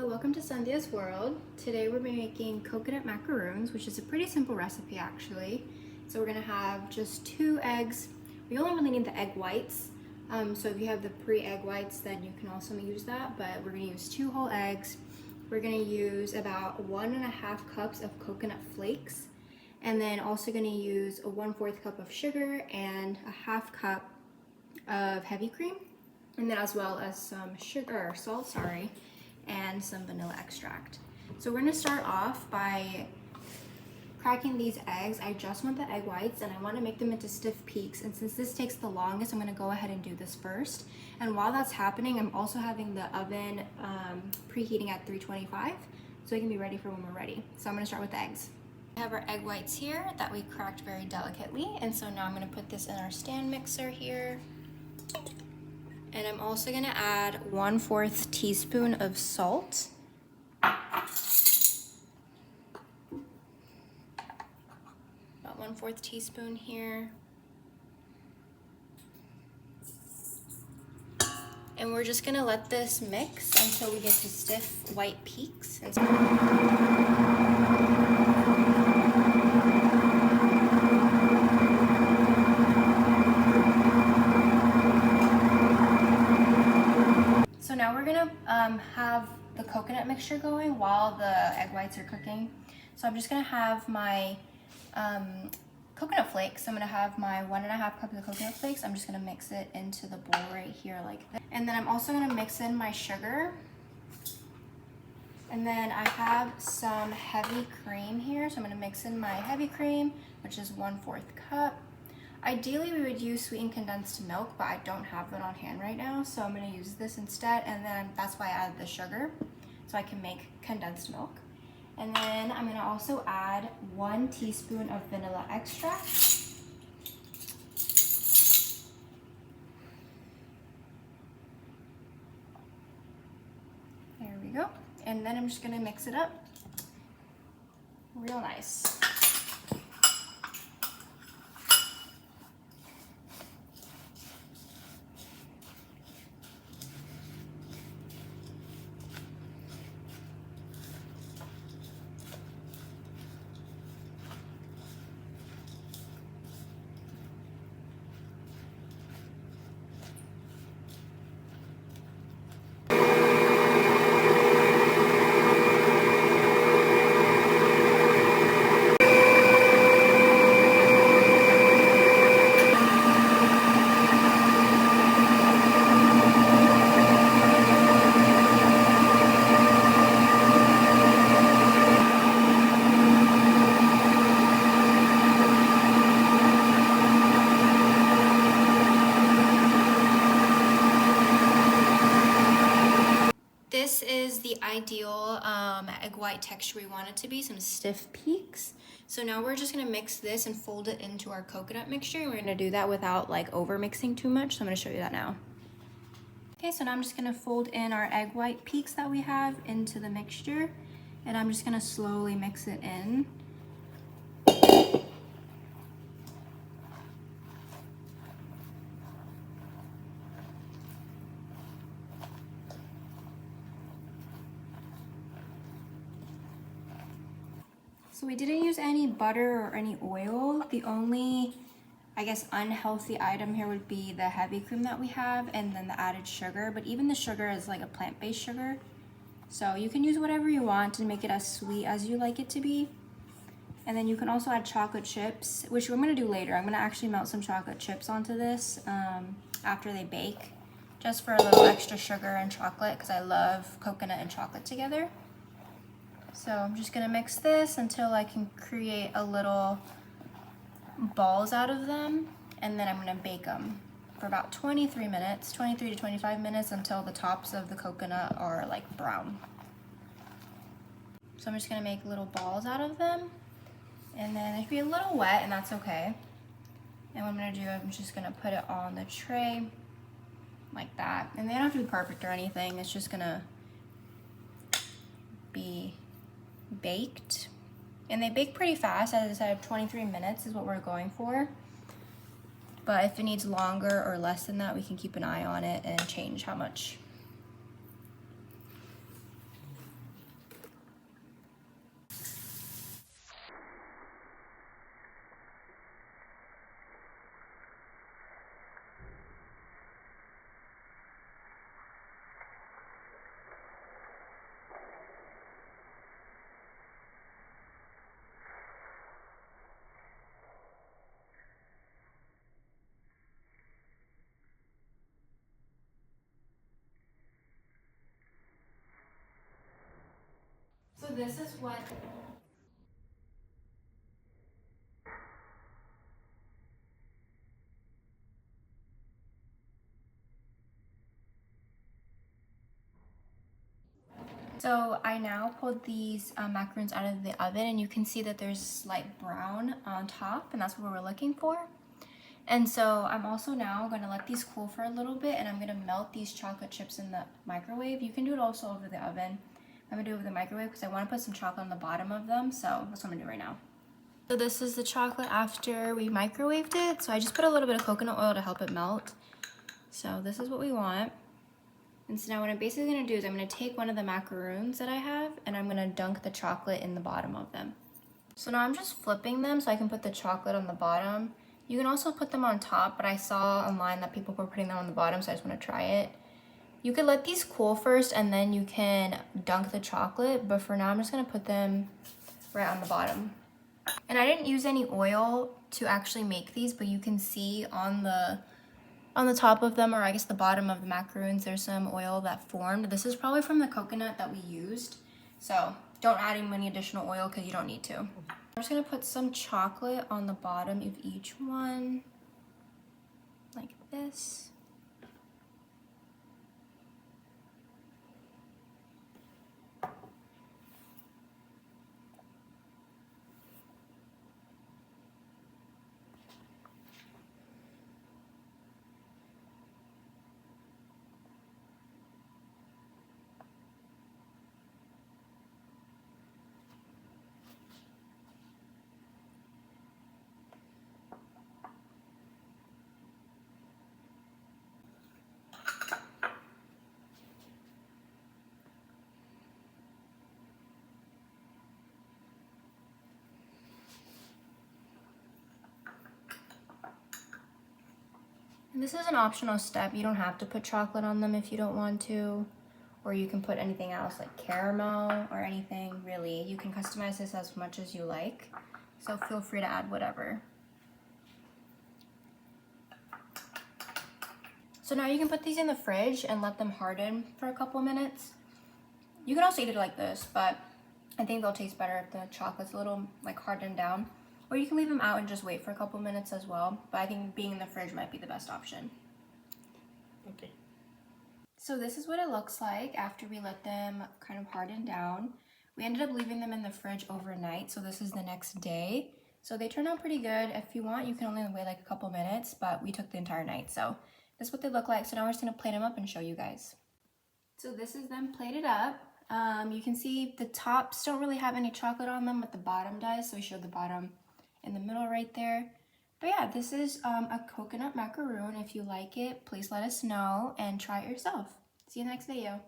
Hello, welcome to Sandhia's World. Today we're making coconut macaroons, which is a pretty simple recipe actually. So we're gonna have just 2 eggs. We only really need the egg whites. So if you have the pre-egg whites, then you can also use that, but we're gonna use 2 whole eggs. We're gonna use about 1.5 cups of coconut flakes, and then also gonna use a 1/4 cup of sugar and a 1/2 cup of heavy cream, and then as well as some salt, and some vanilla extract. So we're gonna start off by cracking these eggs. I just want the egg whites and I want to make them into stiff peaks, and since this takes the longest, I'm going to go ahead and do this first. And while that's happening, I'm also having the oven preheating at 325 so it can be ready for when we're ready. So I'm going to start with the eggs. We have our egg whites here that we cracked very delicately, and so now I'm going to put this in our stand mixer here. And I'm also gonna add 1/4 teaspoon of salt. About 1/4 teaspoon here. And we're just gonna let this mix until we get to stiff white peaks. So now we're gonna have the coconut mixture going while the egg whites are cooking. So I'm just gonna have my coconut flakes. I'm gonna have my 1.5 cups of coconut flakes. I'm just gonna mix it into the bowl right here like this. And then I'm also gonna mix in my sugar. And then I have some heavy cream here. So I'm gonna mix in my heavy cream, which is 1/4 cup. Ideally, we would use sweetened condensed milk, but I don't have that on hand right now, so I'm gonna use this instead, and then that's why I added the sugar, so I can make condensed milk. And then I'm gonna also add 1 teaspoon of vanilla extract. There we go. And then I'm just gonna mix it up real nice. This is the ideal egg white texture we want it to be, some stiff peaks. So now we're just gonna mix this and fold it into our coconut mixture. We're gonna do that without like over mixing too much, so I'm gonna show you that now. Okay, so now I'm just gonna fold in our egg white peaks that we have into the mixture, and I'm just gonna slowly mix it in. So we didn't use any butter or any oil. The only, I guess, unhealthy item here would be the heavy cream that we have and then the added sugar. But even the sugar is like a plant-based sugar. So you can use whatever you want to make it as sweet as you like it to be. And then you can also add chocolate chips, which I'm gonna do later. I'm gonna actually melt some chocolate chips onto this after they bake, just for a little extra sugar and chocolate, because I love coconut and chocolate together. So I'm just gonna mix this until I can create a little balls out of them, and then I'm gonna bake them for about 23 to 25 minutes until the tops of the coconut are like brown. So I'm just gonna make little balls out of them, and then they can be a little wet, and that's okay. And what I'm gonna do, I'm just gonna put it on the tray like that. And they don't have to be perfect or anything, it's just gonna be baked. And they bake pretty fast. As I said, 23 minutes is what we're going for. But if it needs longer or less than that, we can keep an eye on it and change how much. this is what So I now pulled these macaroons out of the oven, and you can see that there's slight brown on top, and that's what we're looking for. And so I'm also now going to let these cool for a little bit, and I'm going to melt these chocolate chips in the microwave. You can do it also over the oven. I'm going to do it over the microwave because I want to put some chocolate on the bottom of them, so that's what I'm going to do right now. So this is the chocolate after we microwaved it. So I just put a little bit of coconut oil to help it melt. So this is what we want. And so now what I'm basically gonna do is I'm gonna take one of the macaroons that I have and I'm gonna dunk the chocolate in the bottom of them. So now I'm just flipping them so I can put the chocolate on the bottom. You can also put them on top, but I saw online that people were putting them on the bottom, so I just wanna try it. You could let these cool first and then you can dunk the chocolate, but for now I'm just gonna put them right on the bottom. And I didn't use any oil to actually make these, but you can see on the top of them, or I guess the bottom of the macaroons, there's some oil that formed. This is probably from the coconut that we used. So don't add any additional oil because you don't need to. I'm just gonna put some chocolate on the bottom of each one, like this. And this is an optional step. You don't have to put chocolate on them if you don't want to, or you can put anything else like caramel or anything, really. You can customize this as much as you like, so feel free to add whatever. So now you can put these in the fridge and let them harden for a couple minutes. You can also eat it like this, but I think they'll taste better if the chocolate's a little like hardened down. Or you can leave them out and just wait for a couple minutes as well. But I think being in the fridge might be the best option. Okay. So this is what it looks like after we let them kind of harden down. We ended up leaving them in the fridge overnight, so this is the next day. So they turn out pretty good. If you want, you can only wait like a couple minutes, but we took the entire night. So this is what they look like. So now we're just gonna plate them up and show you guys. So this is them plated up. You can see the tops don't really have any chocolate on them, but the bottom does. So we showed the bottom in the middle right there. But yeah, this is a coconut macaroon. If you like it, please let us know and try it yourself. See you in the next video.